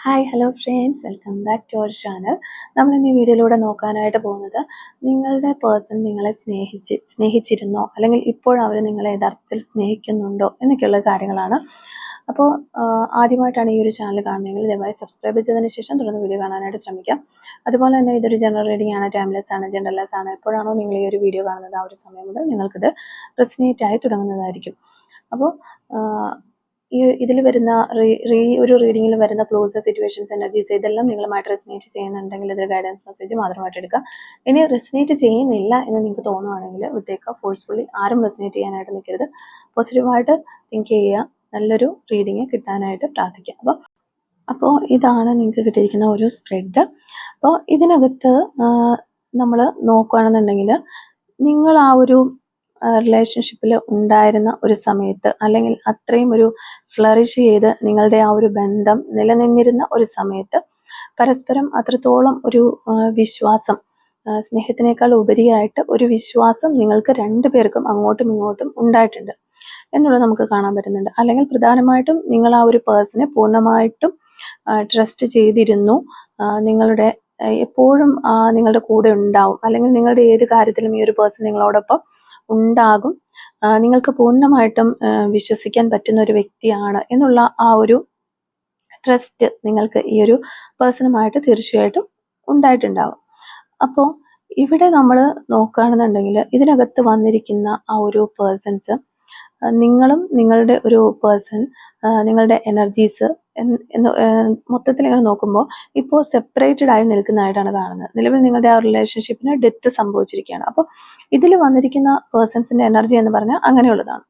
Hi hello friends, welcome back to our channel. നമ്മൾ ഇന്ന് ഈ വീഡിയോയിലൂടെ നോക്കാനായിട്ട് പോകുന്നത് നിങ്ങളുടെ പേഴ്സൺ നിങ്ങളെ സ്നേഹിച്ചിരുന്നോ, അല്ലെങ്കിൽ ഇപ്പോൾ അവർ നിങ്ങളെ യഥാർത്ഥത്തിൽ സ്നേഹിക്കുന്നുണ്ടോ എന്നൊക്കെയുള്ള കാര്യങ്ങളാണ്. അപ്പോൾ ആദ്യമായിട്ടാണ് ഈ ഒരു ചാനൽ കാണുന്നതെങ്കിൽ ദയവായി സബ്സ്ക്രൈബ് ചെയ്തതിന് ശേഷം തുടർന്ന് വീഡിയോ കാണാനായിട്ട് ശ്രമിക്കാം. അതുപോലെ തന്നെ ഇതൊരു ജനറൽ റീഡിംഗ് ആണ്, ടൈംലെസ് ആണ്, ജെൻഡർലെസ് ആണ്. എപ്പോഴാണോ നിങ്ങൾ ഈ ഒരു വീഡിയോ കാണുന്നത് ആ ഒരു സമയം മുതൽ നിങ്ങൾക്കിത് റെസനേറ്റ് ആയി തുടങ്ങുന്നതായിരിക്കും. അപ്പോൾ ഇതിൽ വരുന്ന ഒരു റീഡിങ്ങിൽ വരുന്ന ക്ലോസ്, സിറ്റുവേഷൻസ്, എനർജീസ് ഇതെല്ലാം നിങ്ങളുമായിട്ട് റെസനേറ്റ് ചെയ്യുന്നുണ്ടെങ്കിൽ ഇത് ഗൈഡൻസ് മെസ്സേജ് മാത്രമായിട്ട് എടുക്കുക. ഇനി റെസനേറ്റ് ചെയ്യുന്നില്ല എന്ന് നിങ്ങൾക്ക് തോന്നുവാണെങ്കിൽ വിട്ടേക്കുക. ഫോഴ്സ്ഫുള്ളി ആരും റെസനേറ്റ് ചെയ്യാനായിട്ട് നിൽക്കരുത്. പോസിറ്റീവായിട്ട് തിങ്ക് ചെയ്യുക. നല്ലൊരു റീഡിങ് കിട്ടാനായിട്ട് പ്രാർത്ഥിക്കുക. അപ്പോൾ ഇതാണ് നിങ്ങൾക്ക് കിട്ടിയിരിക്കുന്ന ഒരു സ്പ്രെഡ്. അപ്പോൾ ഇതിനകത്ത് നമ്മൾ നോക്കുകയാണെന്നുണ്ടെങ്കിൽ നിങ്ങൾ ആ ഒരു റിലേഷൻഷിപ്പിൽ ഉണ്ടായിരുന്ന ഒരു സമയത്ത്, അല്ലെങ്കിൽ അത്രയും ഒരു ഫ്ലറിഷ് ചെയ്ത് നിങ്ങളുടെ ആ ഒരു ബന്ധം നിലനിന്നിരുന്ന ഒരു സമയത്ത് പരസ്പരം അത്രത്തോളം ഒരു വിശ്വാസം, സ്നേഹത്തിനേക്കാൾ ഉപരിയായിട്ട് ഒരു വിശ്വാസം നിങ്ങൾക്ക് രണ്ടുപേർക്കും അങ്ങോട്ടും ഇങ്ങോട്ടും ഉണ്ടായിട്ടുണ്ട് എന്നുള്ളത് നമുക്ക് കാണാൻ പറ്റുന്നുണ്ട്. അല്ലെങ്കിൽ പ്രധാനമായിട്ടും നിങ്ങൾ ആ ഒരു പേഴ്സണെ പൂർണ്ണമായിട്ടും ട്രസ്റ്റ് ചെയ്തിരുന്നു. നിങ്ങളുടെ എപ്പോഴും നിങ്ങളുടെ കൂടെ ഉണ്ടാവും, അല്ലെങ്കിൽ നിങ്ങളുടെ ഏത് കാര്യത്തിലും ഈ ഒരു പേഴ്സൺ നിങ്ങളോടൊപ്പം ഉണ്ടാകും. നിങ്ങൾക്ക് പൂർണ്ണമായിട്ടും വിശ്വസിക്കാൻ പറ്റുന്ന ഒരു വ്യക്തിയാണ് എന്നുള്ള ആ ഒരു ട്രസ്റ്റ് നിങ്ങൾക്ക് ഈ ഒരു പേഴ്സണുമായിട്ട് തീർച്ചയായിട്ടും ഉണ്ടായിട്ടുണ്ടാവും. അപ്പോൾ ഇവിടെ നമ്മൾ നോക്കുകയാണെന്നുണ്ടെങ്കിൽ ഇതിനകത്ത് വന്നിരിക്കുന്ന ആ ഒരു പേഴ്സൺസ്, നിങ്ങളും നിങ്ങളുടെ ഒരു പേഴ്സൺ, നിങ്ങളുടെ എനർജീസ് മൊത്തത്തിൽ ഇങ്ങനെ നോക്കുമ്പോൾ ഇപ്പോൾ സെപ്പറേറ്റഡ് ആയി നിൽക്കുന്നതായിട്ടാണ് കാണുന്നത്. നിലവിൽ നിങ്ങളുടെ ആ റിലേഷൻഷിപ്പിന് ഡെത്ത് സംഭവിച്ചിരിക്കുകയാണ്. അപ്പോൾ ഇതിൽ വന്നിരിക്കുന്ന പേഴ്സൺസിൻ്റെ എനർജി എന്ന് പറഞ്ഞാൽ അങ്ങനെയുള്ളതാണ്.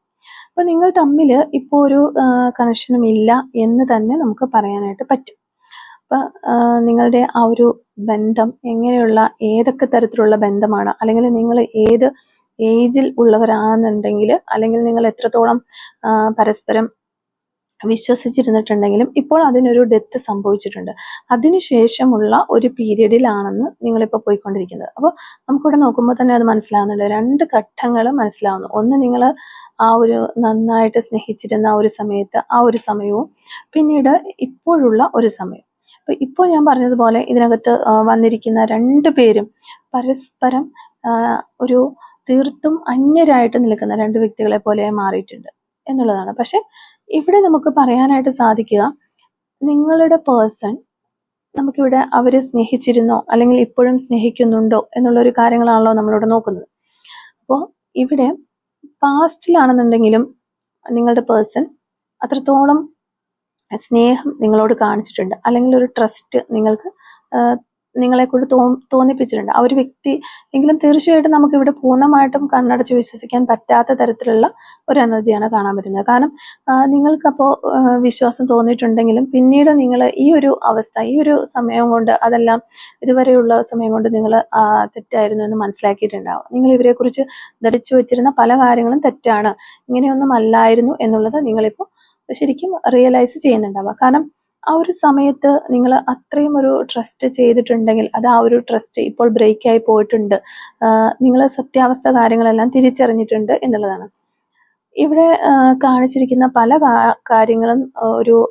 അപ്പോൾ നിങ്ങൾ തമ്മിൽ ഇപ്പോൾ ഒരു കണക്ഷനും ഇല്ല എന്ന് തന്നെ നമുക്ക് പറയാനായിട്ട് പറ്റും. അപ്പം നിങ്ങളുടെ ആ ഒരു ബന്ധം എങ്ങനെയുള്ള, ഏതൊക്കെ തരത്തിലുള്ള ബന്ധമാണ്, അല്ലെങ്കിൽ നിങ്ങൾ ഏത് ഏജിൽ ഉള്ളവരാണെന്നുണ്ടെങ്കിൽ, അല്ലെങ്കിൽ നിങ്ങൾ എത്രത്തോളം പരസ്പരം വിശ്വസിച്ചിരുന്നിട്ടുണ്ടെങ്കിലും ഇപ്പോൾ അതിനൊരു ഡെത്ത് സംഭവിച്ചിട്ടുണ്ട്. അതിനുശേഷമുള്ള ഒരു പീരീഡിലാണെന്ന് നിങ്ങളിപ്പോൾ പോയിക്കൊണ്ടിരിക്കുന്നത്. അപ്പോൾ നമുക്കിവിടെ നോക്കുമ്പോൾ തന്നെ അത് മനസ്സിലാവുന്നുണ്ട്. രണ്ട് ഘട്ടങ്ങൾ മനസ്സിലാവുന്നു. ഒന്ന്, നിങ്ങൾ ആ ഒരു നന്നായിട്ട് സ്നേഹിച്ചിരുന്ന ആ ഒരു സമയത്ത്, ആ ഒരു സമയവും പിന്നീട് ഇപ്പോഴുള്ള ഒരു സമയം. അപ്പോൾ ഇപ്പോൾ ഞാൻ പറഞ്ഞതുപോലെ ഇതിനകത്ത് വന്നിരിക്കുന്ന രണ്ടു പേരും പരസ്പരം ഒരു തീർത്തും അന്യരായിട്ട് നിൽക്കുന്ന രണ്ട് വ്യക്തികളെ പോലെ മാറിയിട്ടുണ്ട് എന്നുള്ളതാണ്. പക്ഷെ ഇവിടെ നമുക്ക് പറയാനായിട്ട് സാധിക്കുക, നിങ്ങളുടെ പേഴ്സൺ നമുക്കിവിടെ അവരെ സ്നേഹിച്ചിരുന്നോ, അല്ലെങ്കിൽ ഇപ്പോഴും സ്നേഹിക്കുന്നുണ്ടോ എന്നുള്ളൊരു കാര്യങ്ങളാണല്ലോ നമ്മളിവിടെ നോക്കുന്നത്. അപ്പോൾ ഇവിടെ പാസ്റ്റിലാണെന്നുണ്ടെങ്കിലും നിങ്ങളുടെ പേഴ്സൺ അത്രത്തോളം സ്നേഹം നിങ്ങളോട് കാണിച്ചിട്ടുണ്ട്, അല്ലെങ്കിൽ ഒരു ട്രസ്റ്റ് നിങ്ങളെക്കൊണ്ട് തോന്നിപ്പിച്ചിട്ടുണ്ട് ആ ഒരു വ്യക്തി. എങ്കിലും തീർച്ചയായിട്ടും നമുക്കിവിടെ പൂർണ്ണമായിട്ടും കണ്ണടച്ച് വിശ്വസിക്കാൻ പറ്റാത്ത തരത്തിലുള്ള ഒരു എനർജിയാണ് കാണാൻ പറ്റുന്നത്. കാരണം നിങ്ങൾക്കപ്പോൾ വിശ്വാസം തോന്നിയിട്ടുണ്ടെങ്കിലും പിന്നീട് നിങ്ങൾ ഈ ഒരു അവസ്ഥ, ഈ ഒരു സമയം കൊണ്ട്, അതെല്ലാം ഇതുവരെയുള്ള സമയം കൊണ്ട് നിങ്ങൾ തെറ്റായിരുന്നു എന്ന് മനസ്സിലാക്കിയിട്ടുണ്ടാവും. നിങ്ങൾ ഇവരെക്കുറിച്ച് ധരിച്ചു വച്ചിരുന്ന പല കാര്യങ്ങളും തെറ്റാണ്, ഇങ്ങനെയൊന്നും അല്ലായിരുന്നു എന്നുള്ളത് നിങ്ങളിപ്പോൾ ശരിക്കും റിയലൈസ് ചെയ്യുന്നുണ്ടാവുക. കാരണം ആ ഒരു സമയത്ത് നിങ്ങൾ അത്രയും ഒരു ട്രസ്റ്റ് ചെയ്തിട്ടുണ്ടെങ്കിൽ അത് ആ ഒരു ട്രസ്റ്റ് ഇപ്പോൾ ബ്രേക്കായി പോയിട്ടുണ്ട്. നിങ്ങൾ സത്യാവസ്ഥ കാര്യങ്ങളെല്ലാം തിരിച്ചറിഞ്ഞിട്ടുണ്ട് എന്നുള്ളതാണ്. ഇവിടെ കാണിച്ചിരിക്കുന്ന പല കാര്യങ്ങളും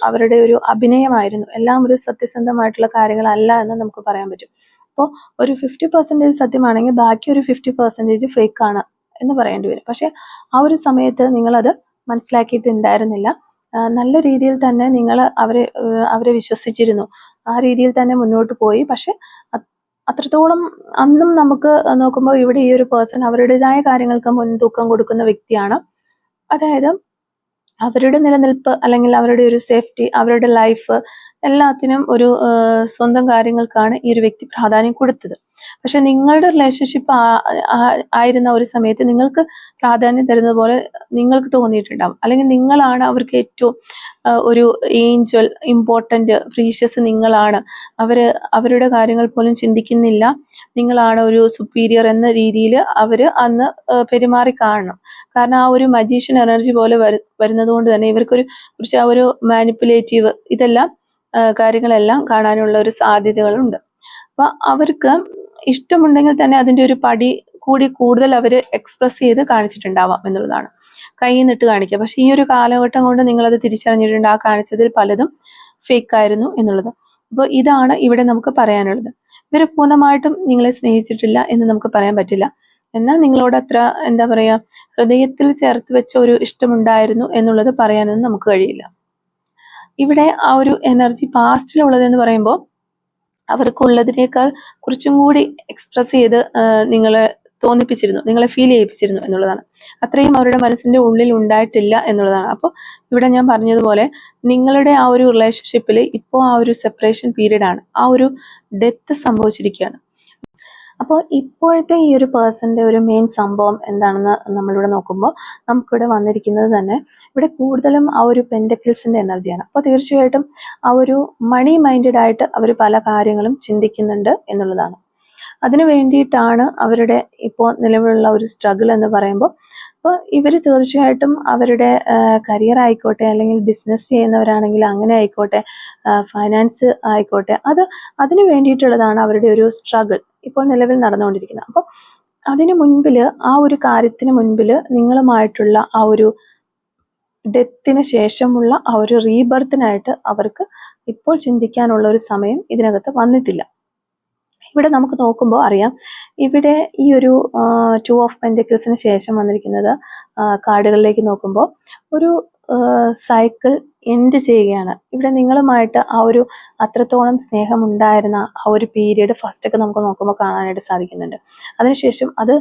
അവരുടെ ഒരു അഭിനയമായിരുന്നു. എല്ലാം ഒരു സത്യസന്ധമായിട്ടുള്ള കാര്യങ്ങളല്ല എന്ന് നമുക്ക് പറയാൻ പറ്റും. അപ്പോൾ ഒരു 50% സത്യമാണെങ്കിൽ ബാക്കി ഒരു 50% ഫേക്കാണ് എന്ന് പറയേണ്ടി വരും. പക്ഷെ ആ ഒരു സമയത്ത് നിങ്ങളത് മനസ്സിലാക്കിയിട്ടുണ്ടായിരുന്നില്ല. നല്ല രീതിയിൽ തന്നെ നിങ്ങൾ അവരെ വിശ്വസിച്ചിരുന്നു. ആ രീതിയിൽ തന്നെ മുന്നോട്ട് പോയി. പക്ഷെ അത്രത്തോളം അന്നും നമുക്ക് നോക്കുമ്പോൾ ഇവിടെ ഈ ഒരു പേഴ്സൺ അവരുടേതായ കാര്യങ്ങൾക്ക് മുൻതൂക്കം കൊടുക്കുന്ന വ്യക്തിയാണ്. അതായത് അവരുടെ നിലനിൽപ്പ്, അല്ലെങ്കിൽ അവരുടെ ഒരു സേഫ്റ്റി, അവരുടെ ലൈഫ്, എല്ലാത്തിനും ഒരു സ്വന്തം കാര്യങ്ങൾക്കാണ് ഈ ഒരു വ്യക്തി പ്രാധാന്യം കൊടുത്തത്. പക്ഷെ നിങ്ങളുടെ റിലേഷൻഷിപ്പ് ആയിരുന്ന ഒരു സമയത്ത് നിങ്ങൾക്ക് പ്രാധാന്യം തരുന്നത് പോലെ നിങ്ങൾക്ക് തോന്നിയിട്ടുണ്ടാവും. അല്ലെങ്കിൽ നിങ്ങളാണ് അവർക്ക് ഏറ്റവും ഒരു ഏഞ്ചൽ, ഇമ്പോർട്ടൻ്റ്, പ്രീഷ്യസ് നിങ്ങളാണ്. അവരുടെ കാര്യങ്ങൾ പോലും ചിന്തിക്കുന്നില്ല, നിങ്ങളാണ് ഒരു സുപ്പീരിയർ എന്ന രീതിയിൽ അവർ അന്ന് പെരുമാറി കാണണം. കാരണം ആ ഒരു മജീഷ്യൻ എനർജി പോലെ വരുന്നത് കൊണ്ട് തന്നെ കുറച്ച് ആ ഒരു മാനിപ്പുലേറ്റീവ് ഇതെല്ലാം കാര്യങ്ങളെല്ലാം കാണാനുള്ള ഒരു സാധ്യതകളുണ്ട്. അപ്പം അവർക്ക് ഇഷ്ടമുണ്ടെങ്കിൽ തന്നെ അതിൻ്റെ ഒരു പടി കൂടി കൂടുതൽ അവർ എക്സ്പ്രസ് ചെയ്ത് കാണിച്ചിട്ടുണ്ടാവാം എന്നുള്ളതാണ്. കയ്യിൽ നിന്നിട്ട് കാണിക്കുക. പക്ഷെ ഈ ഒരു കാലഘട്ടം കൊണ്ട് നിങ്ങളത് തിരിച്ചറിഞ്ഞിട്ടുണ്ട്, ആ കാണിച്ചതിൽ പലതും ഫേക്ക് ആയിരുന്നു എന്നുള്ളത്. അപ്പോൾ ഇതാണ് ഇവിടെ നമുക്ക് പറയാനുള്ളത്. ഇവർ പൂർണ്ണമായിട്ടും നിങ്ങളെ സ്നേഹിച്ചിട്ടില്ല എന്ന് നമുക്ക് പറയാൻ പറ്റില്ല. എന്നാൽ നിങ്ങളോട് അത്ര എന്താ പറയാ, ഹൃദയത്തിൽ ചേർത്ത് വെച്ച ഒരു ഇഷ്ടമുണ്ടായിരുന്നു എന്നുള്ളത് പറയാനൊന്നും നമുക്ക് കഴിയില്ല. ഇവിടെ ആ ഒരു എനർജി പാസ്റ്റിലുള്ളതെന്ന് പറയുമ്പോൾ അവർക്കുള്ളതിനേക്കാൾ കുറച്ചും കൂടി എക്സ്പ്രസ് ചെയ്ത് നിങ്ങളെ തോന്നിപ്പിച്ചിരുന്നു, നിങ്ങളെ ഫീൽ ചെയ്യിപ്പിച്ചിരുന്നു എന്നുള്ളതാണ്. അത്രയും അവരുടെ മനസ്സിന്റെ ഉള്ളിൽ ഉണ്ടായിട്ടില്ല എന്നുള്ളതാണ്. അപ്പോൾ ഇവിടെ ഞാൻ പറഞ്ഞതുപോലെ നിങ്ങളുടെ ആ ഒരു റിലേഷൻഷിപ്പിൽ ഇപ്പോൾ ആ ഒരു സെപ്പറേഷൻ പീരീഡ് ആണ്, ആ ഒരു ഡെത്ത് സംഭവിച്ചിരിക്കുകയാണ്. അപ്പോൾ ഇപ്പോഴത്തെ ഈ ഒരു പേഴ്സന്റെ ഒരു മെയിൻ സംഭവം എന്താണെന്ന് നമ്മളിവിടെ നോക്കുമ്പോൾ നമുക്കിവിടെ വന്നിരിക്കുന്നത് തന്നെ ഇവിടെ കൂടുതലും ആ ഒരു പെൻറ്റക്കിൾസിന്റെ എനർജിയാണ്. അപ്പോൾ തീർച്ചയായിട്ടും ആ ഒരു മണി മൈൻഡഡ് ആയിട്ട് അവർ പല കാര്യങ്ങളും ചിന്തിക്കുന്നുണ്ട് എന്നുള്ളതാണ്. അതിനു വേണ്ടിയിട്ടാണ് അവരുടെ ഇപ്പോൾ നിലവിലുള്ള ഒരു സ്ട്രഗിൾ എന്ന് പറയുമ്പോൾ. അപ്പോൾ ഇവർ തീർച്ചയായിട്ടും അവരുടെ കരിയർ ആയിക്കോട്ടെ, അല്ലെങ്കിൽ ബിസിനസ് ചെയ്യുന്നവരാണെങ്കിൽ അങ്ങനെ ആയിക്കോട്ടെ, ഫൈനാൻസ് ആയിക്കോട്ടെ, അതിനു വേണ്ടിയിട്ടുള്ളതാണ് അവരുടെ ഒരു സ്ട്രഗിൾ ഇപ്പോൾ നിലവിൽ നടന്നുകൊണ്ടിരിക്കുന്നത്. അപ്പോൾ അതിനു മുൻപിൽ, ആ ഒരു കാര്യത്തിന് മുൻപിൽ നിങ്ങളുമായിട്ടുള്ള ആ ഒരു ഡെത്തിന് ശേഷമുള്ള ആ ഒരു റീബർത്തിനായിട്ട് അവർക്ക് ഇപ്പോൾ ചിന്തിക്കാനുള്ള ഒരു സമയം ഇതിനകത്ത് വന്നിട്ടില്ല. ഇവിടെ നമുക്ക് നോക്കുമ്പോൾ അറിയാം, ഇവിടെ ഈ ഒരു 2 ഓഫ് പെൻറ്റക്കിൾസിന് ശേഷം വന്നിരിക്കുന്നത് കാർഡുകളിലേക്ക് നോക്കുമ്പോൾ ഒരു സൈക്കിൾ എൻഡ് ചെയ്യുകയാണ്. ഇവിടെ നിങ്ങളുമായിട്ട് ആ ഒരു അത്രത്തോളം സ്നേഹം ഉണ്ടായിരുന്ന ആ ഒരു പീരീഡ് ഫസ്റ്റൊക്കെ നമുക്ക് നോക്കുമ്പോൾ കാണാനായിട്ട് സാധിക്കുന്നുണ്ട്. അതിനുശേഷം അത്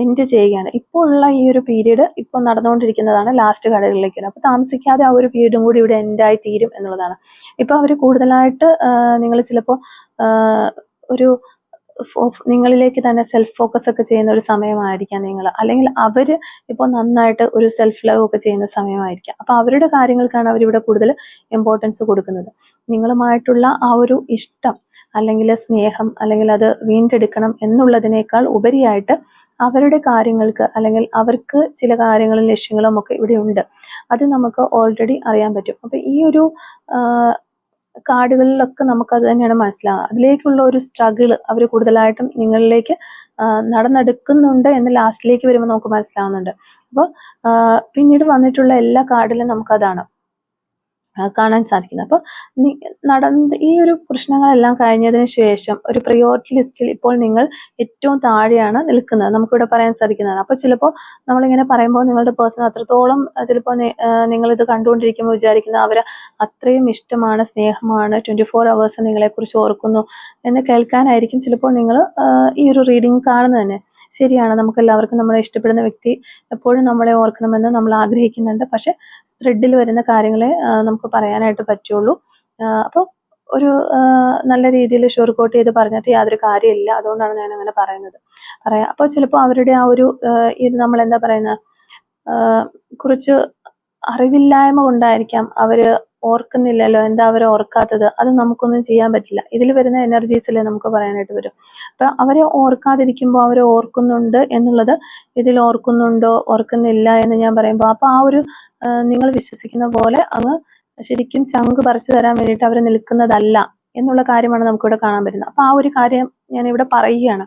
എൻഡ് ചെയ്യുകയാണ്. ഇപ്പോൾ ഉള്ള ഈ ഒരു പീരീഡ് ഇപ്പോൾ നടന്നുകൊണ്ടിരിക്കുന്നതാണ് ലാസ്റ്റ് കാർഡുകളിലേക്ക്. അപ്പോൾ താമസിക്കാതെ ആ ഒരു പീരീഡും കൂടി ഇവിടെ എൻഡായി തീരും എന്നുള്ളതാണ്. ഇപ്പോൾ അവർ കൂടുതലായിട്ട് നിങ്ങൾ ചിലപ്പോൾ ഒരു നിങ്ങളിലേക്ക് തന്നെ സെൽഫ് ഫോക്കസ് ഒക്കെ ചെയ്യുന്ന ഒരു സമയമായിരിക്കാം നിങ്ങൾ, അല്ലെങ്കിൽ അവർ ഇപ്പോൾ നന്നായിട്ട് ഒരു സെൽഫ് ലവ് ഒക്കെ ചെയ്യുന്ന സമയമായിരിക്കാം. അപ്പോൾ അവരുടെ കാര്യങ്ങൾക്കാണ് അവരിവിടെ കൂടുതൽ ഇമ്പോർട്ടൻസ് കൊടുക്കുന്നത്. നിങ്ങളുമായിട്ടുള്ള ആ ഒരു ഇഷ്ടം അല്ലെങ്കിൽ സ്നേഹം അല്ലെങ്കിൽ അത് വീണ്ടെടുക്കണം എന്നുള്ളതിനേക്കാൾ ഉപരിയായിട്ട് അവരുടെ കാര്യങ്ങൾക്ക്, അല്ലെങ്കിൽ അവർക്ക് ചില കാര്യങ്ങളും ലക്ഷ്യങ്ങളും ഒക്കെ ഇവിടെ ഉണ്ട്. അത് നമുക്ക് ഓൾറെഡി അറിയാൻ പറ്റും. അപ്പോൾ ഈ ഒരു കാർഡുകളിലൊക്കെ നമുക്കത് തന്നെയാണ് മനസ്സിലാവുക. അതിലേക്കുള്ള ഒരു സ്ട്രഗിള് അവർ കൂടുതലായിട്ടും നിങ്ങളിലേക്ക് നടന്നെടുക്കുന്നുണ്ട് എന്ന് ലാസ്റ്റിലേക്ക് വരുമ്പോൾ നമുക്ക് മനസ്സിലാവുന്നുണ്ട്. അപ്പോൾ പിന്നീട് വന്നിട്ടുള്ള എല്ലാ കാർഡിലും നമുക്കതാണ് കാണാൻ സാധിക്കുന്നത്. അപ്പോൾ ഈ ഒരു പ്രശ്നങ്ങളെല്ലാം കഴിഞ്ഞതിന് ശേഷം ഒരു പ്രയോറിറ്റി ലിസ്റ്റിൽ ഇപ്പോൾ നിങ്ങൾ ഏറ്റവും താഴെയാണ് നിൽക്കുന്നത്, നമുക്കിവിടെ പറയാൻ സാധിക്കുന്നതാണ്. അപ്പോൾ ചിലപ്പോൾ നമ്മളിങ്ങനെ പറയുമ്പോൾ നിങ്ങളുടെ പേഴ്സൺ അത്രത്തോളം ചിലപ്പോൾ നിങ്ങളിത് കണ്ടുകൊണ്ടിരിക്കുമ്പോൾ വിചാരിക്കുന്നത് അവർ അത്രയും ഇഷ്ടമാണ്, സ്നേഹമാണ്, 24 hours നിങ്ങളെക്കുറിച്ച് ഓർക്കുന്നു എന്ന് കേൾക്കാനായിരിക്കും ചിലപ്പോൾ നിങ്ങൾ ഈ ഒരു റീഡിങ് കാണുന്നത് തന്നെ. ശരിയാണ്, നമുക്ക് എല്ലാവർക്കും നമ്മളെ ഇഷ്ടപ്പെടുന്ന വ്യക്തി എപ്പോഴും നമ്മളെ ഓർക്കണമെന്ന് നമ്മൾ ആഗ്രഹിക്കുന്നുണ്ട്. പക്ഷെ ത്രെഡിൽ വരുന്ന കാര്യങ്ങളെ നമുക്ക് പറയാനായിട്ട് പറ്റുള്ളൂ. അപ്പോൾ ഒരു നല്ല രീതിയിൽ ഷുവർ കോട്ട് ചെയ്ത് പറഞ്ഞിട്ട് യാതൊരു കാര്യമില്ല. അതുകൊണ്ടാണ് ഞാൻ അങ്ങനെ പറയാം. അപ്പോൾ ചിലപ്പോൾ അവരുടെ ആ ഒരു ഇത് നമ്മൾ എന്താ പറയുന്ന കുറച്ച് അറിവില്ലായ്മ കൊണ്ടായിരിക്കാം അവര് ഓർക്കുന്നില്ലല്ലോ, എന്താ അവർ ഓർക്കാത്തത്, അത് നമുക്കൊന്നും ചെയ്യാൻ പറ്റില്ല. ഇതിൽ വരുന്ന എനർജീസിലെ നമുക്ക് പറയാനായിട്ട് വരും. അപ്പൊ അവരെ ഓർക്കാതിരിക്കുമ്പോൾ അവരെ ഓർക്കുന്നുണ്ട് എന്നുള്ളത്, ഇതിൽ ഓർക്കുന്നുണ്ടോ ഓർക്കുന്നില്ല എന്ന് ഞാൻ പറയുമ്പോൾ അപ്പൊ ആ ഒരു നിങ്ങൾ വിശ്വസിക്കുന്ന പോലെ അങ്ങ് ശരിക്കും ചങ്ക് പറിച്ചു തരാൻ വേണ്ടിയിട്ട് അവർ നിൽക്കുന്നതല്ല എന്നുള്ള കാര്യമാണ് നമുക്കിവിടെ കാണാൻ പറ്റുന്നത്. അപ്പൊ ആ ഒരു കാര്യം ഞാൻ ഇവിടെ പറയുകയാണ്.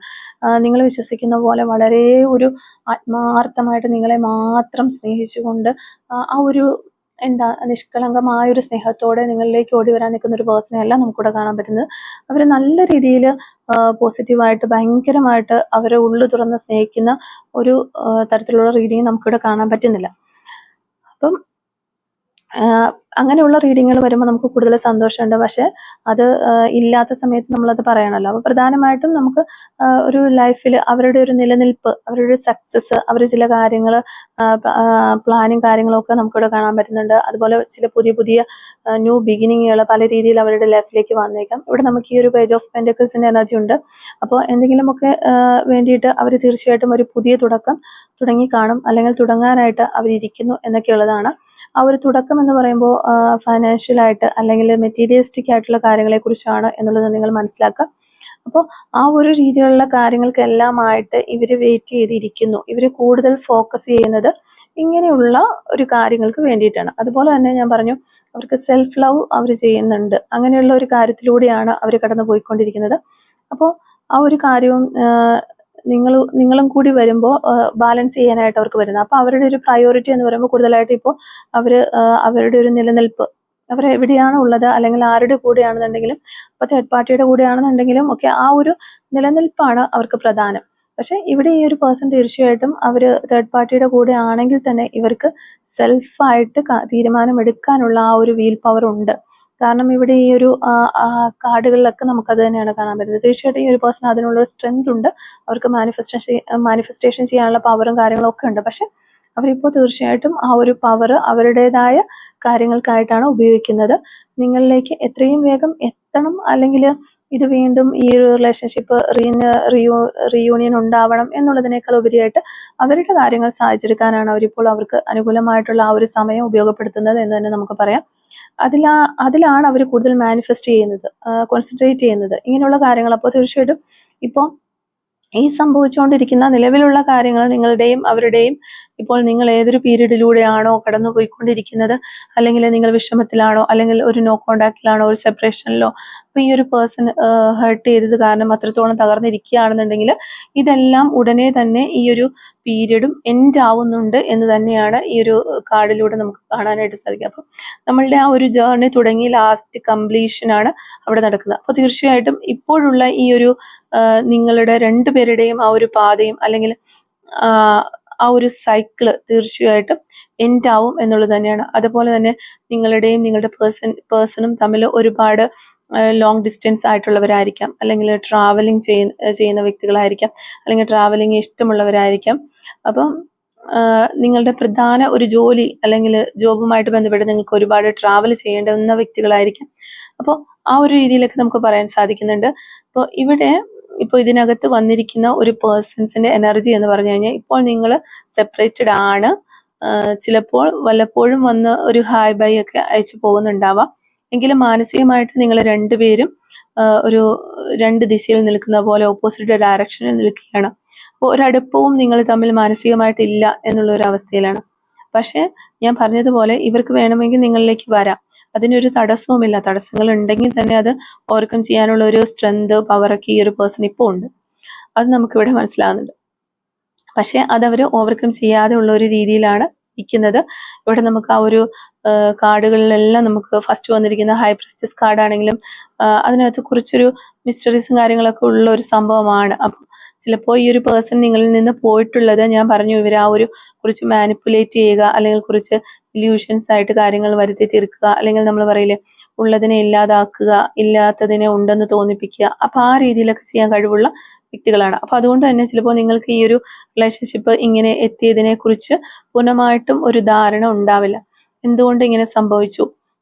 നിങ്ങൾ വിശ്വസിക്കുന്ന പോലെ വളരെ ഒരു ആത്മാർത്ഥമായിട്ട് നിങ്ങളെ മാത്രം സ്നേഹിച്ചുകൊണ്ട് ആ ഒരു എന്താ നിഷ്കളങ്കമായ ഒരു സ്നേഹത്തോടെ നിങ്ങളിലേക്ക് ഓടി വരാൻ നിൽക്കുന്ന ഒരു പേഴ്സണെ അല്ല നമുക്കിവിടെ കാണാൻ പറ്റുന്നത്. അവർ നല്ല രീതിയിൽ പോസിറ്റീവായിട്ട് ഭയങ്കരമായിട്ട് അവരെ ഉള്ളു തുറന്ന് സ്നേഹിക്കുന്ന ഒരു തരത്തിലുള്ള റീഡിങ് നമുക്കിവിടെ കാണാൻ പറ്റുന്നില്ല. അപ്പം അങ്ങനെയുള്ള റീഡിങ്ങുകൾ വരുമ്പോൾ നമുക്ക് കൂടുതൽ സന്തോഷമുണ്ട്. പക്ഷെ അത് ഇല്ലാത്ത സമയത്ത് നമ്മളത് പറയണമല്ലോ. അപ്പോൾ പ്രധാനമായിട്ടും നമുക്ക് ഒരു ലൈഫിൽ അവരുടെ ഒരു നിലനിൽപ്പ്, അവരുടെ ഒരു സക്സസ്, അവർ ചില കാര്യങ്ങൾ പ്ലാനും കാര്യങ്ങളും ഒക്കെ നമുക്കിവിടെ കാണാൻ പറ്റുന്നുണ്ട്. അതുപോലെ ചില പുതിയ ന്യൂ ബിഗിനിങ്ങുകൾ പല രീതിയിൽ അവരുടെ ലൈഫിലേക്ക് വന്നേക്കാം. ഇവിടെ നമുക്ക് ഈ ഒരു പേജ് ഓഫ് പെൻറ്റക്കിൾസിന്റെ എനർജി ഉണ്ട്. അപ്പോൾ എന്തെങ്കിലുമൊക്കെ വേണ്ടിയിട്ട് അവർ തീർച്ചയായിട്ടും ഒരു പുതിയ തുടക്കം തുടങ്ങി കാണും, അല്ലെങ്കിൽ തുടങ്ങാനായിട്ട് അവരിയ്ക്കുന്നു എന്നൊക്കെയുള്ളതാണ്. ആ ഒരു തുടക്കം എന്ന് പറയുമ്പോൾ ഫൈനാൻഷ്യലായിട്ട് അല്ലെങ്കിൽ മെറ്റീരിയലിസ്റ്റിക് ആയിട്ടുള്ള കാര്യങ്ങളെ കുറിച്ചാണ് എന്നുള്ളത് നിങ്ങൾ മനസ്സിലാക്കുക. അപ്പോൾ ആ ഒരു രീതിയിലുള്ള കാര്യങ്ങൾക്കെല്ലാമായിട്ട് ഇവർ വെയിറ്റ് ചെയ്തിരിക്കുന്നു. ഇവർ കൂടുതൽ ഫോക്കസ് ചെയ്യുന്നത് ഇങ്ങനെയുള്ള ഒരു കാര്യങ്ങൾക്ക് വേണ്ടിയിട്ടാണ്. അതുപോലെ തന്നെ ഞാൻ പറഞ്ഞു, അവർക്ക് സെൽഫ് ലവ് അവർ ചെയ്യുന്നുണ്ട്. അങ്ങനെയുള്ള ഒരു കാര്യത്തിലൂടെയാണ് അവർ കടന്നു പോയിക്കൊണ്ടിരിക്കുന്നത്. അപ്പോൾ ആ ഒരു കാര്യവും നിങ്ങളും കൂടി വരുമ്പോൾ ബാലൻസ് ചെയ്യാനായിട്ട് അവർക്ക് വരുന്നത്. അപ്പോൾ അവരുടെ ഒരു പ്രയോറിറ്റി എന്ന് പറയുമ്പോൾ കൂടുതലായിട്ട് ഇപ്പോൾ അവരുടെ ഒരു നിലനിൽപ്പ്, അവർ എവിടെയാണോ ഉള്ളത്, അല്ലെങ്കിൽ ആരുടെ കൂടെയാണെന്നുണ്ടെങ്കിലും, ഇപ്പോൾ തേർഡ് പാർട്ടിയുടെ കൂടെയാണെന്നുണ്ടെങ്കിലും ഒക്കെ ആ ഒരു നിലനിൽപ്പാണ് അവർക്ക് പ്രധാനം. പക്ഷെ ഇവിടെ ഈ ഒരു പേഴ്സൺ തീർച്ചയായിട്ടും അവർ തേർഡ് പാർട്ടിയുടെ കൂടെ ആണെങ്കിൽ തന്നെ ഇവർക്ക് സെൽഫായിട്ട് തീരുമാനമെടുക്കാനുള്ള ആ ഒരു വീൽ പവർ ഉണ്ട്. കാരണം ഇവിടെ ഈ ഒരു കാർഡുകളിലൊക്കെ നമുക്കത് തന്നെയാണ് കാണാൻ പറ്റുന്നത്. തീർച്ചയായിട്ടും ഈ ഒരു പേഴ്സൺ അതിനുള്ള സ്ട്രെങ്ത് ഉണ്ട്, അവർക്ക് മാനിഫെസ്റ്റേഷൻ ചെയ്യാനുള്ള പവറും കാര്യങ്ങളും ഒക്കെ ഉണ്ട്. പക്ഷെ അവരിപ്പോൾ തീർച്ചയായിട്ടും ആ ഒരു പവർ അവരുടേതായ കാര്യങ്ങൾക്കായിട്ടാണ് ഉപയോഗിക്കുന്നത്. നിങ്ങളിലേക്ക് എത്രയും വേഗം എത്തണം, അല്ലെങ്കിൽ ഇത് വീണ്ടും ഈ ഒരു റിലേഷൻഷിപ്പ് റീയൂണിയൻ ഉണ്ടാവണം എന്നുള്ളതിനേക്കാൾ ഉപരിയായിട്ട് അവരുടെ കാര്യങ്ങൾ സാധിച്ചെടുക്കാനാണ് അവരിപ്പോൾ അവർക്ക് അനുകൂലമായിട്ടുള്ള ആ ഒരു സമയം ഉപയോഗപ്പെടുത്തുന്നത് എന്ന് തന്നെ നമുക്ക് പറയാം. അതിലാണ് അവർ കൂടുതൽ മാനിഫെസ്റ്റ് ചെയ്യുന്നത്, കോൺസെൻട്രേറ്റ് ചെയ്യുന്നത്, ഇങ്ങനെയുള്ള കാര്യങ്ങൾ. അപ്പോൾ തീർച്ചയായിട്ടും ഇപ്പോൾ ഈ സംഭവിച്ചുകൊണ്ടിരിക്കുന്ന നിലവിലുള്ള കാര്യങ്ങൾ നിങ്ങളുടെയും അവരുടെയും, ഇപ്പോൾ നിങ്ങൾ ഏതൊരു പീരീഡിലൂടെയാണോ കടന്നു പോയിക്കൊണ്ടിരിക്കുന്നത്, അല്ലെങ്കിൽ നിങ്ങൾ വിഷമത്തിലാണോ, അല്ലെങ്കിൽ ഒരു നോ കോണ്ടാക്റ്റിലാണോ, ഒരു സെപ്പറേഷനിലോ, അപ്പോൾ ഈ ഒരു പേഴ്സൺ ഹേർട്ട് ചെയ്തത് കാരണം അത്രത്തോളം തകർന്നിരിക്കുകയാണെന്നുണ്ടെങ്കിൽ ഇതെല്ലാം ഉടനെ തന്നെ ഈ ഒരു പീരീഡും എൻഡ് ആവുന്നുണ്ട് എന്ന് തന്നെയാണ് ഈ ഒരു കാർഡിലൂടെ നമുക്ക് കാണാനായിട്ട് സാധിക്കുക. അപ്പം നമ്മളുടെ ആ ഒരു ജേർണി തുടങ്ങി ലാസ്റ്റ് കംപ്ലീഷനാണ് അവിടെ നടക്കുന്നത്. അപ്പോൾ തീർച്ചയായിട്ടും ഇപ്പോഴുള്ള ഈ ഒരു നിങ്ങളുടെ രണ്ടുപേരുടെയും ആ ഒരു പാതയും, അല്ലെങ്കിൽ ആ ഒരു സൈക്കിള് തീർച്ചയായിട്ടും എൻഡ് ആവും എന്നുള്ളത് തന്നെയാണ്. അതുപോലെ തന്നെ നിങ്ങളുടെയും നിങ്ങളുടെ പേഴ്സണും തമ്മിൽ ഒരുപാട് ലോങ് ഡിസ്റ്റൻസ് ആയിട്ടുള്ളവരായിരിക്കാം, അല്ലെങ്കിൽ ട്രാവലിംഗ് ചെയ്യുന്ന വ്യക്തികളായിരിക്കാം, അല്ലെങ്കിൽ ട്രാവലിംഗ് ഇഷ്ടമുള്ളവരായിരിക്കാം. അപ്പം നിങ്ങളുടെ പ്രധാന ഒരു ജോലി അല്ലെങ്കിൽ ജോബുമായിട്ട് ബന്ധപ്പെട്ട് നിങ്ങൾക്ക് ഒരുപാട് ട്രാവൽ ചെയ്യേണ്ടുന്ന വ്യക്തികളായിരിക്കാം. അപ്പോൾ ആ ഒരു രീതിയിലൊക്കെ നമുക്ക് പറയാൻ സാധിക്കുന്നുണ്ട്. അപ്പോൾ ഇവിടെ ഇപ്പോൾ ഇതിനകത്ത് വന്നിരിക്കുന്ന ഒരു പേഴ്സൺസിന്റെ എനർജി എന്ന് പറഞ്ഞു കഴിഞ്ഞാൽ, ഇപ്പോൾ നിങ്ങൾ സെപ്പറേറ്റഡ് ആണ്, ചിലപ്പോൾ വല്ലപ്പോഴും വന്ന് ഒരു ഹായ് ബൈ ഒക്കെ അയച്ചു പോകുന്നുണ്ടാവാം, എങ്കിലും മാനസികമായിട്ട് നിങ്ങൾ രണ്ടുപേരും ഒരു രണ്ട് ദിശയിൽ നിൽക്കുന്ന പോലെ ഓപ്പോസിറ്റ് ഡയറക്ഷനിൽ നിൽക്കുകയാണ്. അപ്പോൾ ഒരടുപ്പവും നിങ്ങൾ തമ്മിൽ മാനസികമായിട്ടില്ല എന്നുള്ള ഒരു അവസ്ഥയിലാണ്. പക്ഷെ ഞാൻ പറഞ്ഞതുപോലെ ഇവർക്ക് വേണമെങ്കിൽ നിങ്ങളിലേക്ക് വരാം, അതിനൊരു തടസ്സവുമില്ല. തടസ്സങ്ങൾ ഉണ്ടെങ്കിൽ തന്നെ അത് ഓവർകം ചെയ്യാനുള്ള ഒരു സ്ട്രെങ്ത്, പവറൊക്കെ ഈ ഒരു പേഴ്സൺ ഇപ്പോൾ ഉണ്ട്, അത് നമുക്കിവിടെ മനസ്സിലാകുന്നുണ്ട്. പക്ഷെ അതവർ ഓവർകം ചെയ്യാതെ ഉള്ള ഒരു രീതിയിലാണ് ഇരിക്കുന്നത്. ഇവിടെ നമുക്ക് ആ ഒരു കാർഡുകളിലെല്ലാം നമുക്ക് ഫസ്റ്റ് വന്നിരിക്കുന്ന ഹൈ പ്രിസ്റ്റസ് കാർഡാണെങ്കിലും അതിനകത്ത് കുറച്ചൊരു മിസ്റ്ററീസും കാര്യങ്ങളൊക്കെ ഉള്ള ഒരു സംഭവമാണ്. അപ്പം ചിലപ്പോൾ ഈ ഒരു പേഴ്സൺ നിങ്ങളിൽ നിന്ന് പോയിട്ടുള്ളത്, ഞാൻ പറഞ്ഞു, ഇവർ ആ ഒരു കുറച്ച് മാനിപ്പുലേറ്റ് ചെയ്യുക, അല്ലെങ്കിൽ കുറച്ച് ഇല്യൂഷൻസ് ആയിട്ട് കാര്യങ്ങൾ വരുത്തി തീർക്കുക, അല്ലെങ്കിൽ നമ്മൾ പറയില്ലേ ഉള്ളതിനെ ഇല്ലാതാക്കുക, ഇല്ലാത്തതിനെ ഉണ്ടെന്ന് തോന്നിപ്പിക്കുക. അപ്പൊ ആ രീതിയിലൊക്കെ ചെയ്യാൻ കഴിവുള്ള വ്യക്തികളാണ്. അപ്പൊ അതുകൊണ്ട് തന്നെ ചിലപ്പോൾ നിങ്ങൾക്ക് ഈ ഒരു റിലേഷൻഷിപ്പ് ഇങ്ങനെ എത്തിയതിനെ കുറിച്ച് പൂർണ്ണമായിട്ടും ഒരു ധാരണ ഉണ്ടാവില്ല. എന്തുകൊണ്ട് ഇങ്ങനെ സംഭവിച്ചു,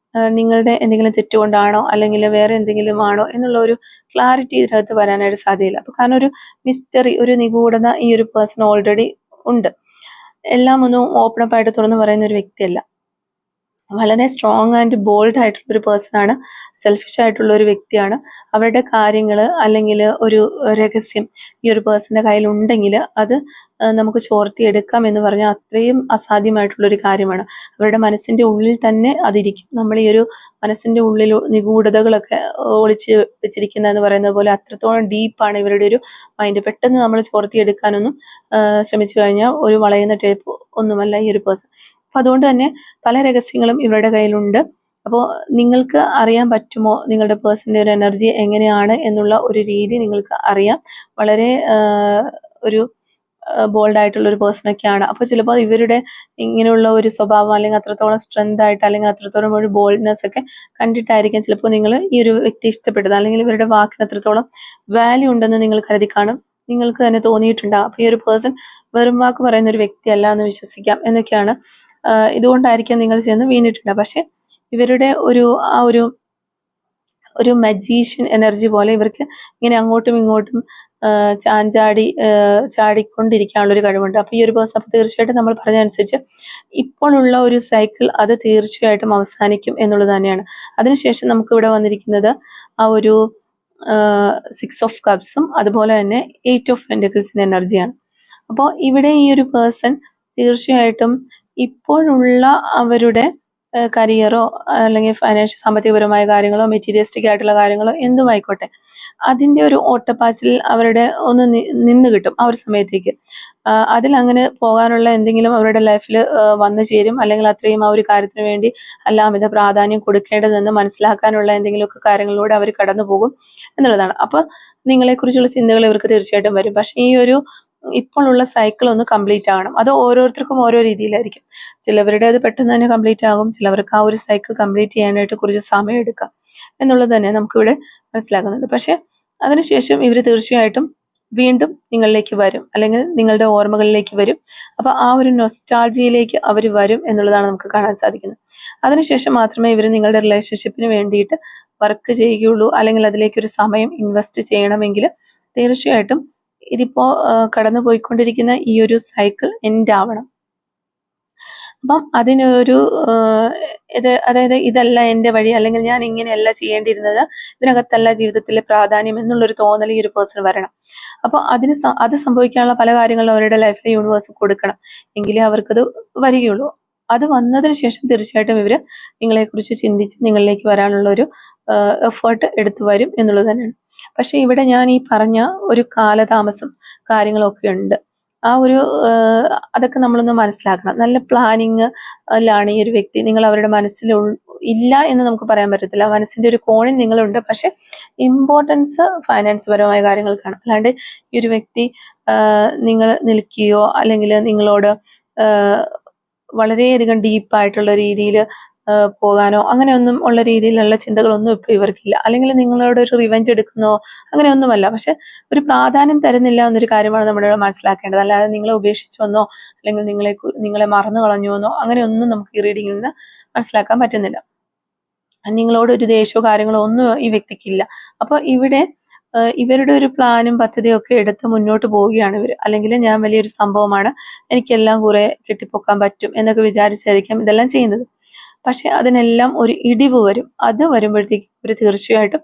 നിങ്ങളുടെ എന്തെങ്കിലും തെറ്റുകൊണ്ടാണോ, അല്ലെങ്കിൽ വേറെ എന്തെങ്കിലും ആണോ എന്നുള്ള ഒരു ക്ലാരിറ്റി ഇതിനകത്ത് വരാനായിട്ട് സാധ്യതയില്ല. അപ്പൊ കാരണം ഒരു മിസ്റ്ററി, ഒരു നിഗൂഢത ഈ ഒരു പേഴ്സൺ ഓൾറെഡി ഉണ്ട്. എല്ലാം ഒന്നും ഓപ്പൺ അപ്പ് ആയിട്ട് തുറന്നു പറയുന്ന ഒരു വ്യക്തിയല്ല. വളരെ സ്ട്രോങ് ആൻഡ് ബോൾഡ് ആയിട്ടുള്ള ഒരു പേഴ്സൺ ആണ്, സെൽഫിഷ് ആയിട്ടുള്ള ഒരു വ്യക്തിയാണ്. അവരുടെ കാര്യങ്ങൾ അല്ലെങ്കിൽ ഒരു രഹസ്യം ഈ ഒരു പേഴ്സന്റെ കയ്യിൽ ഉണ്ടെങ്കിൽ അത് നമുക്ക് ചോർത്തിയെടുക്കാം എന്ന് പറഞ്ഞാൽ അത്രയും അസാധ്യമായിട്ടുള്ള ഒരു കാര്യമാണ്. അവരുടെ മനസ്സിന്റെ ഉള്ളിൽ തന്നെ അതിരിക്കും. നമ്മൾ ഈ ഒരു മനസ്സിന്റെ ഉള്ളിൽ നിഗൂഢതകളൊക്കെ ഒളിച്ച് വെച്ചിരിക്കുന്ന പറയുന്നത് പോലെ അത്രത്തോളം ഡീപ്പാണ് ഇവരുടെ ഒരു മൈൻഡ്. പെട്ടെന്ന് നമ്മൾ ചോർത്തിയെടുക്കാനൊന്നും ശ്രമിച്ചു കഴിഞ്ഞാൽ ഒരു വളയുന്ന ടൈപ്പ് ഒന്നുമല്ല ഈ ഒരു പേഴ്സൺ. അപ്പൊ അതുകൊണ്ട് തന്നെ പല രഹസ്യങ്ങളും ഇവരുടെ കയ്യിലുണ്ട്. അപ്പോൾ നിങ്ങൾക്ക് അറിയാൻ പറ്റുമോ നിങ്ങളുടെ പേഴ്സന്റെ ഒരു എനർജി എങ്ങനെയാണ് എന്നുള്ള ഒരു രീതി നിങ്ങൾക്ക് അറിയാം. വളരെ ഒരു ബോൾഡ് ആയിട്ടുള്ള ഒരു പേഴ്സണൊക്കെയാണ്. അപ്പോൾ ചിലപ്പോൾ ഇവരുടെ ഇങ്ങനെയുള്ള ഒരു സ്വഭാവം, അല്ലെങ്കിൽ അത്രത്തോളം സ്ട്രെങ്ത് ആയിട്ട്, അല്ലെങ്കിൽ അത്രത്തോളം ഒരു ബോൾഡ്നെസ് ഒക്കെ കണ്ടിട്ടായിരിക്കും ചിലപ്പോൾ നിങ്ങൾ ഈ ഒരു വ്യക്തി ഇഷ്ടപ്പെട്ടത്, അല്ലെങ്കിൽ ഇവരുടെ വാക്കിന് അത്രത്തോളം വാല്യൂ ഉണ്ടെന്ന് നിങ്ങൾ കരുതി കാണും, നിങ്ങൾക്ക് തന്നെ തോന്നിയിട്ടുണ്ടാകും. അപ്പോൾ ഈ ഒരു പേഴ്സൺ വെറും വാക്ക് പറയുന്ന ഒരു വ്യക്തിയല്ല എന്ന് വിശ്വസിക്കാം എന്നൊക്കെയാണ്. ഇതുകൊണ്ടായിരിക്കാം നിങ്ങൾ ചെന്ന് വീണിട്ടുണ്ട്. പക്ഷെ ഇവരുടെ ആ ഒരു മജീഷ്യൻ എനർജി പോലെ ഇവർക്ക് ഇങ്ങനെ അങ്ങോട്ടും ഇങ്ങോട്ടും ചാടിക്കൊണ്ടിരിക്കാനുള്ളൊരു കഴിവുണ്ട്. അപ്പോൾ ഈ ഒരു പേഴ്സൺ, അപ്പോൾ തീർച്ചയായിട്ടും നമ്മൾ പറഞ്ഞതനുസരിച്ച് ഇപ്പോഴുള്ള ഒരു സൈക്കിൾ അത് തീർച്ചയായിട്ടും അവസാനിക്കും എന്നുള്ളത് തന്നെയാണ്. അതിനുശേഷം നമുക്ക് ഇവിടെ വന്നിരിക്കുന്നത് ആ ഒരു 6 ഓഫ് കപ്സും അതുപോലെ തന്നെ 8 ഓഫ് പെന്റക്കിൾസിന്റെ എനർജിയാണ്. അപ്പോൾ ഇവിടെ ഈ ഒരു പേഴ്സൺ തീർച്ചയായിട്ടും ഇപ്പോഴുള്ള അവരുടെ കരിയറോ അല്ലെങ്കിൽ സാമ്പത്തികപരമായ കാര്യങ്ങളോ മെറ്റീരിയലിസ്റ്റിക് ആയിട്ടുള്ള കാര്യങ്ങളോ എന്തും ആയിക്കോട്ടെ, അതിൻ്റെ ഒരു ഓട്ടപ്പാച്ചിൽ അവരുടെ ഒന്ന് നിന്ന് കിട്ടും ആ ഒരു സമയത്തേക്ക്. അതിലങ്ങനെ പോകാനുള്ള എന്തെങ്കിലും അവരുടെ ലൈഫിൽ വന്നു ചേരും, അല്ലെങ്കിൽ അത്രയും ആ ഒരു കാര്യത്തിന് വേണ്ടി എല്ലാവിധ പ്രാധാന്യം കൊടുക്കേണ്ടതെന്ന് മനസ്സിലാക്കാനുള്ള എന്തെങ്കിലുമൊക്കെ കാര്യങ്ങളിലൂടെ അവർ കടന്നു പോകും എന്നുള്ളതാണ്. അപ്പോൾ നിങ്ങളെക്കുറിച്ചുള്ള ചിന്തകൾ ഇവർക്ക് തീർച്ചയായിട്ടും വരും. പക്ഷേ ഈ ഒരു ഇപ്പോൾ ഉള്ള സൈക്കിൾ ഒന്ന് കംപ്ലീറ്റ് ആകണം. അത് ഓരോരുത്തർക്കും ഓരോ രീതിയിലായിരിക്കും. ചിലവരുടെ അത് പെട്ടെന്ന് തന്നെ കംപ്ലീറ്റ് ആകും, ചിലവർക്ക് ആ ഒരു സൈക്കിൾ കംപ്ലീറ്റ് ചെയ്യാനായിട്ട് കുറച്ച് സമയം എടുക്കാം എന്നുള്ളത് തന്നെ നമുക്കിവിടെ മനസ്സിലാക്കുന്നുണ്ട്. പക്ഷെ അതിനുശേഷം ഇവർ തീർച്ചയായിട്ടും വീണ്ടും നിങ്ങളിലേക്ക് വരും, അല്ലെങ്കിൽ നിങ്ങളുടെ ഓർമ്മകളിലേക്ക് വരും. അപ്പൊ ആ ഒരു നൊസ്റ്റാൾജിയയിലേക്ക് അവർ വരും എന്നുള്ളതാണ് നമുക്ക് കാണാൻ സാധിക്കുന്നത്. അതിനുശേഷം മാത്രമേ ഇവർ നിങ്ങളുടെ റിലേഷൻഷിപ്പിന് വേണ്ടിയിട്ട് വർക്ക് ചെയ്യുകയുള്ളൂ, അല്ലെങ്കിൽ അതിലേക്ക് ഒരു സമയം ഇൻവെസ്റ്റ് ചെയ്യണമെങ്കിൽ തീർച്ചയായിട്ടും ഇതിപ്പോ കടന്നു പോയിക്കൊണ്ടിരിക്കുന്ന ഈ ഒരു സൈക്കിൾ എൻഡ് ആവണം. അപ്പം അതിനൊരു അതായത് ഇതല്ല എൻ്റെ വഴി, അല്ലെങ്കിൽ ഞാൻ ഇങ്ങനെയല്ല ചെയ്യേണ്ടിയിരുന്നത്, ഇതിനകത്തല്ല ജീവിതത്തിലെ പ്രാധാന്യം എന്നുള്ളൊരു തോന്നൽ ഈ ഒരു പേഴ്സൺ വരണം. അപ്പോൾ അത് സംഭവിക്കാനുള്ള പല കാര്യങ്ങളും അവരുടെ ലൈഫിലെ യൂണിവേഴ്സ് കൊടുക്കണം, എങ്കിലേ അവർക്കത് വരികയുള്ളൂ. അത് വന്നതിന് ശേഷം തീർച്ചയായിട്ടും ഇവർ നിങ്ങളെക്കുറിച്ച് ചിന്തിച്ച് നിങ്ങളിലേക്ക് വരാനുള്ള ഒരു എഫേർട്ട് എടുത്തു വരും എന്നുള്ളത് തന്നെയാണ്. പക്ഷെ ഇവിടെ ഞാൻ ഈ പറഞ്ഞ ഒരു കാലതാമസം കാര്യങ്ങളൊക്കെ ഉണ്ട്. ആ ഒരു അതൊക്കെ നമ്മളൊന്ന് മനസ്സിലാക്കണം. നല്ല പ്ലാനിങ് ലാണ് ഈ ഒരു വ്യക്തി. നിങ്ങൾ അവരുടെ മനസ്സിൽ ഇല്ല എന്ന് നമുക്ക് പറയാൻ പറ്റത്തില്ല. മനസ്സിന്റെ ഒരു കോണിൽ നിങ്ങളുണ്ട്, പക്ഷെ ഇമ്പോർട്ടൻസ് ഫൈനാൻസ് പരമായ കാര്യങ്ങൾക്കാണ്. അല്ലാണ്ട് ഈ ഒരു വ്യക്തി നിങ്ങൾ നിൽക്കുകയോ അല്ലെങ്കിൽ നിങ്ങളോട് വളരെയധികം ഡീപ്പായിട്ടുള്ള രീതിയിൽ പോകാനോ അങ്ങനെയൊന്നും ഉള്ള രീതിയിലുള്ള ചിന്തകളൊന്നും ഇപ്പോൾ ഇവർക്കില്ല. അല്ലെങ്കിൽ നിങ്ങളോട് ഒരു റിവെഞ്ച് എടുക്കുന്നോ അങ്ങനെയൊന്നുമല്ല. പക്ഷെ ഒരു പ്രാധാന്യം തരുന്നില്ല എന്നൊരു കാര്യമാണ് നമ്മളിവിടെ മനസ്സിലാക്കേണ്ടത്. അല്ലാതെ നിങ്ങളെ ഉപേക്ഷിച്ചു വന്നോ അല്ലെങ്കിൽ നിങ്ങളെ മറന്നു കളഞ്ഞു എന്നോ അങ്ങനെയൊന്നും നമുക്ക് ഈ റീഡിങ്ങിൽ നിന്ന് മനസ്സിലാക്കാൻ പറ്റുന്നില്ല. നിങ്ങളോട് ഒരു ദേഷ്യമോ കാര്യങ്ങളോ ഒന്നും ഈ വ്യക്തിക്കില്ല. അപ്പോൾ ഇവിടെ ഇവരുടെ ഒരു പ്ലാനും പദ്ധതിയും ഒക്കെ എടുത്ത് മുന്നോട്ട് പോവുകയാണ് ഇവർ. അല്ലെങ്കിൽ ഞാൻ വലിയൊരു സംഭവമാണ്, എനിക്കെല്ലാം കുറെ കെട്ടിപ്പൊക്കാൻ പറ്റും എന്നൊക്കെ വിചാരിച്ചായിരിക്കാം ഇതെല്ലാം ചെയ്യുന്നത്. പക്ഷെ അതിനെല്ലാം ഒരു ഇടിവ് വരും. അത് വരുമ്പോഴത്തേക്ക് ഇവർ തീർച്ചയായിട്ടും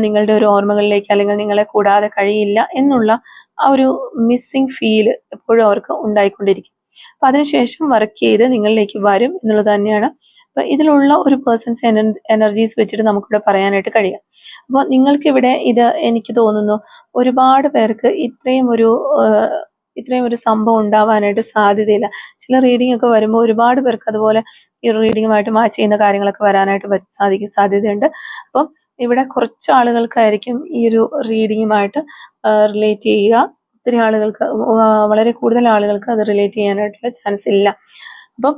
നിങ്ങളുടെ ഒരു ഓർമ്മകളിലേക്ക്, അല്ലെങ്കിൽ നിങ്ങളെ കൂടാതെ കഴിയില്ല എന്നുള്ള ആ ഒരു മിസ്സിങ് ഫീൽ എപ്പോഴും അവർക്ക് ഉണ്ടായിക്കൊണ്ടിരിക്കും. അപ്പൊ അതിനുശേഷം വർക്ക് ചെയ്ത് നിങ്ങളിലേക്ക് വരും എന്നുള്ളത് തന്നെയാണ്. അപ്പൊ ഇതിലുള്ള ഒരു പേഴ്സൺസ് എനർജീസ് വെച്ചിട്ട് നമുക്കിവിടെ പറയാനായിട്ട് കഴിയും. അപ്പോൾ നിങ്ങൾക്കിവിടെ ഇത് എനിക്ക് തോന്നുന്നു ഒരുപാട് പേർക്ക് ഇത്രയും ഒരു സംഭവം ഉണ്ടാവാനായിട്ട് സാധ്യതയില്ല. ചില റീഡിംഗ് ഒക്കെ വരുമ്പോൾ ഒരുപാട് പേർക്ക് അതുപോലെ ഈ റീഡിങ്ങുമായിട്ട് മാച്ച് ചെയ്യുന്ന കാര്യങ്ങളൊക്കെ വരാനായിട്ട് സാധ്യതയുണ്ട്. അപ്പം ഇവിടെ കുറച്ച് ആളുകൾക്കായിരിക്കും ഈ ഒരു റീഡിങ്ങുമായിട്ട് റിലേറ്റ് ചെയ്യുക. ഒത്തിരി ആളുകൾക്ക്, വളരെ കൂടുതൽ ആളുകൾക്ക് അത് റിലേറ്റ് ചെയ്യാനായിട്ടുള്ള ചാൻസ് ഇല്ല. അപ്പം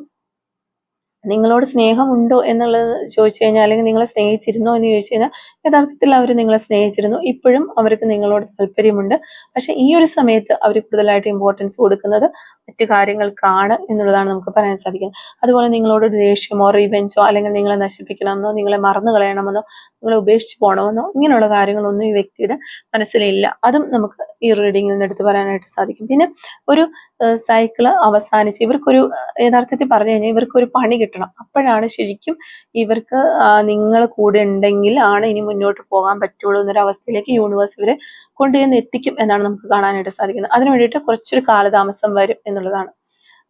നിങ്ങളോട് സ്നേഹമുണ്ടോ എന്നുള്ളത് ചോദിച്ചു കഴിഞ്ഞാൽ, അല്ലെങ്കിൽ നിങ്ങളെ സ്നേഹിച്ചിരുന്നോ എന്ന് ചോദിച്ചു കഴിഞ്ഞാൽ, യഥാർത്ഥത്തിൽ അവർ നിങ്ങളെ സ്നേഹിച്ചിരുന്നു. ഇപ്പോഴും അവർക്ക് നിങ്ങളോട് താല്പര്യമുണ്ട്. പക്ഷെ ഈ ഒരു സമയത്ത് അവർ കൂടുതലായിട്ട് ഇമ്പോർട്ടൻസ് കൊടുക്കുന്നത് മറ്റു കാര്യങ്ങൾക്കാണ് എന്നുള്ളതാണ് നമുക്ക് പറയാൻ സാധിക്കുന്നത്. അതുപോലെ നിങ്ങളോടൊരു ദേഷ്യമോ റിവെഞ്ചോ, അല്ലെങ്കിൽ നിങ്ങളെ നശിപ്പിക്കണമെന്നോ, നിങ്ങളെ മറന്നു കളയണമെന്നോ, നിങ്ങളെ ഉപേക്ഷിച്ച് പോകണമെന്നോ ഇങ്ങനെയുള്ള കാര്യങ്ങളൊന്നും ഈ വ്യക്തിയുടെ മനസ്സിലില്ല. അതും നമുക്ക് ഈ റീഡിങ്ങിൽ നിന്ന് എടുത്ത് പറയാനായിട്ട് സാധിക്കും. പിന്നെ ഒരു സൈക്കിള് അവസാനിച്ച് ഇവർക്കൊരു യഥാർത്ഥത്തിൽ പറഞ്ഞു കഴിഞ്ഞാൽ ഇവർക്കൊരു പണി കിട്ടണം. അപ്പോഴാണ് ശരിക്കും ഇവർക്ക് നിങ്ങൾ കൂടെ ഉണ്ടെങ്കിൽ ആണ് ഇനി മുന്നോട്ട് പോകാൻ പറ്റുള്ളൂ എന്നൊരു അവസ്ഥയിലേക്ക് യൂണിവേഴ്സ് ഇവരെ കൊണ്ടുചെന്ന് എത്തിക്കും എന്നാണ് നമുക്ക് കാണാനായിട്ട് സാധിക്കുന്നത്. അതിനു വേണ്ടിയിട്ട് കുറച്ചൊരു കാലതാമസം വരും എന്നുള്ളതാണ്.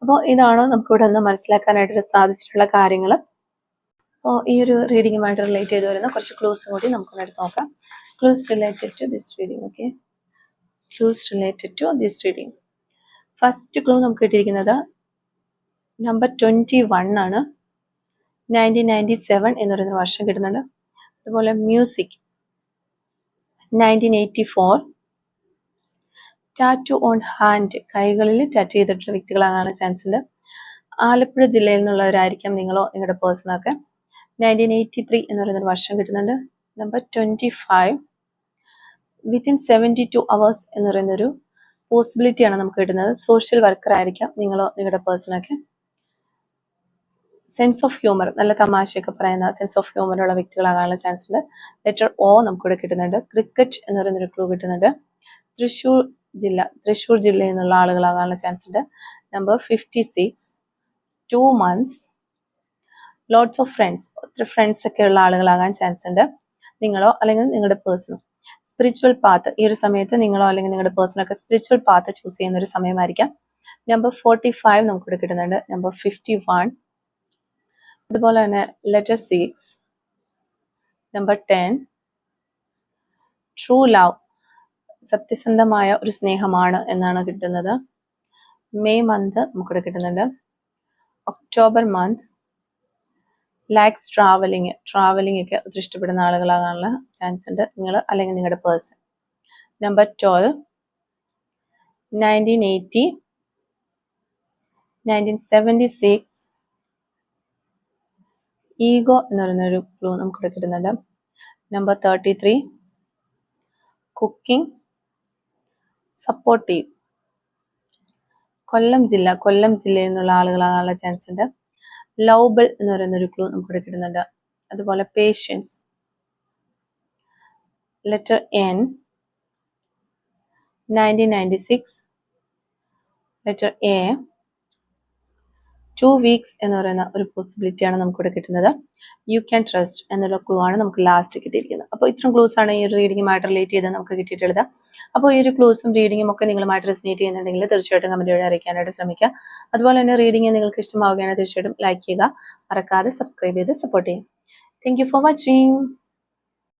അപ്പോൾ ഇതാണ് നമുക്കിവിടെ നിന്ന് മനസ്സിലാക്കാനായിട്ട് സാധിച്ചിട്ടുള്ള കാര്യങ്ങൾ. അപ്പോൾ ഈ ഒരു റീഡിങ്ങുമായിട്ട് റിലേറ്റ് ചെയ്ത് വരുന്ന കുറച്ച് ക്ലൂസ് കൂടി നമുക്കൊന്ന് എടുത്ത് നോക്കാം. Clues related to this reading. Okay, clues related to this reading. First clue നമുക്ക് കിട്ടിയിരിക്കുന്നത് നമ്പർ 21 ആണ്. 1997 എന്ന് പറയുന്ന വർഷം കിട്ടുന്നുണ്ട്. അതുപോലെ മ്യൂസിക് 1984. ടാറ്റു ഓൺ ഹാൻഡ്, കൈകളിൽ ടാറ്റു ചെയ്തിട്ടുള്ള വ്യക്തികളാകാനുള്ള ചാൻസ് ഉണ്ട്. ആലപ്പുഴ ജില്ലയിൽ നിന്നുള്ളവരായിരിക്കാം നിങ്ങളോ നിങ്ങളുടെ പേഴ്സണൊക്കെ. 1983 എന്ന് പറയുന്നൊരു വർഷം കിട്ടുന്നുണ്ട്. നമ്പർ 25. വിത്തിൻ 72 hours എന്ന് പറയുന്നൊരു പോസിബിലിറ്റിയാണ് നമുക്ക് കിട്ടുന്നത്. സോഷ്യൽ വർക്കർ ആയിരിക്കാം നിങ്ങളോ നിങ്ങളുടെ പേഴ്സണൊക്കെ. സെൻസ് ഓഫ് ഹ്യൂമർ, നല്ല തമാശയൊക്കെ പറയുന്ന സെൻസ് ഓഫ് ഹ്യൂമർ ഉള്ള വ്യക്തികളാകാനുള്ള ചാൻസ് ഉണ്ട്. ലെറ്റർ O നമുക്കിവിടെ കിട്ടുന്നുണ്ട്. ക്രിക്കറ്റ് എന്ന് പറയുന്നൊരു ക്ലൂ കിട്ടുന്നുണ്ട്. തൃശ്ശൂർ ജില്ലയിൽ നിന്നുള്ള ആളുകളാകാനുള്ള ചാൻസ് ഉണ്ട്. Number 56. 2 months. Lots of friends, ഒത്തിരി ഫ്രണ്ട്സ് ഒക്കെ ഉള്ള ആളുകളാകാൻ ചാൻസ് ഉണ്ട് നിങ്ങളോ അല്ലെങ്കിൽ നിങ്ങളുടെ പേഴ്സണോ. സ്പിരിച്വൽ പാത്ത്, ഈ ഒരു സമയത്ത് നിങ്ങളോ അല്ലെങ്കിൽ നിങ്ങളുടെ പേഴ്സണൊക്കെ സ്പിരിച്വൽ പാത്ത് ചൂസ് ചെയ്യുന്ന ഒരു സമയമായിരിക്കാം. നമ്പർ 45 നമുക്കിവിടെ കിട്ടുന്നുണ്ട്. നമ്പർ 51. അതുപോലെ തന്നെ ലെറ്റർ 6, നമ്പർ 10 ട്രൂ ലവ്, സത്യസന്ധമായ ഒരു സ്നേഹമാണ് എന്നാണ് കിട്ടുന്നത്. മെയ് മന്ത് നമുക്കിവിടെ കിട്ടുന്നുണ്ട്. ഒക്ടോബർ മന്ത് ലൈക്സ് ട്രാവലിംഗ് ഒക്കെ ഒത്തിരി ഇഷ്ടപ്പെടുന്ന ആളുകളാകാനുള്ള ചാൻസ് ഉണ്ട് നിങ്ങൾ അല്ലെങ്കിൽ നിങ്ങളുടെ പേഴ്സൺ. നമ്പർ 12 1980, 1976 ഈഗോ എന്ന് പറയുന്നൊരു ക്ലൂ നമുക്കിവിടെ കിട്ടുന്നുണ്ട്. Number 33 cooking, supportive. കൊല്ലം ജില്ലയിൽ നിന്നുള്ള ആളുകളാകാനുള്ള ചാൻസ് ഉണ്ട്. ലവബിൾ എന്ന് പറയുന്നൊരു ക്ലൂ നമുക്കിവിടെ കിട്ടുന്നുണ്ട്. അതുപോലെ patience. Letter N 1996, letter A 2 weeks എന്ന് പറയുന്ന ഒരു പോസിബിലിറ്റിയാണ് നമുക്കിവിടെ കിട്ടുന്നത്. യു ക്യാൻ ട്രസ്റ്റ് എന്നുള്ള ക്ലൂ ആണ് നമുക്ക് ലാസ്റ്റ് കിട്ടിയിരിക്കുന്നത്. അപ്പോൾ ഇത്രയും ക്ലൂസ് ആണ് ഈ ഒരു റീഡിങ്ങുമായിട്ട് റിലേറ്റ് ചെയ്ത് നമുക്ക് കിട്ടിയിട്ടുള്ളത്. അപ്പോൾ ഈ ഒരു ക്ലൂസും റീഡിങ്ങും ഒക്കെ നിങ്ങളുമായിട്ട് റെസിനേറ്റ് ചെയ്യുന്നുണ്ടെങ്കിൽ തീർച്ചയായിട്ടും കമന്റ് വഴി അറിയിക്കാനായിട്ട് ശ്രമിക്കുക. അതുപോലെ തന്നെ റീഡിംഗ് നിങ്ങൾക്ക് ഇഷ്ടമാവുകയാണെങ്കിൽ തീർച്ചയായിട്ടും ലൈക്ക് ചെയ്യുക, മറക്കാതെ സബ്സ്ക്രൈബ് ചെയ്ത് സപ്പോർട്ട് ചെയ്യുക. Thank you for watching.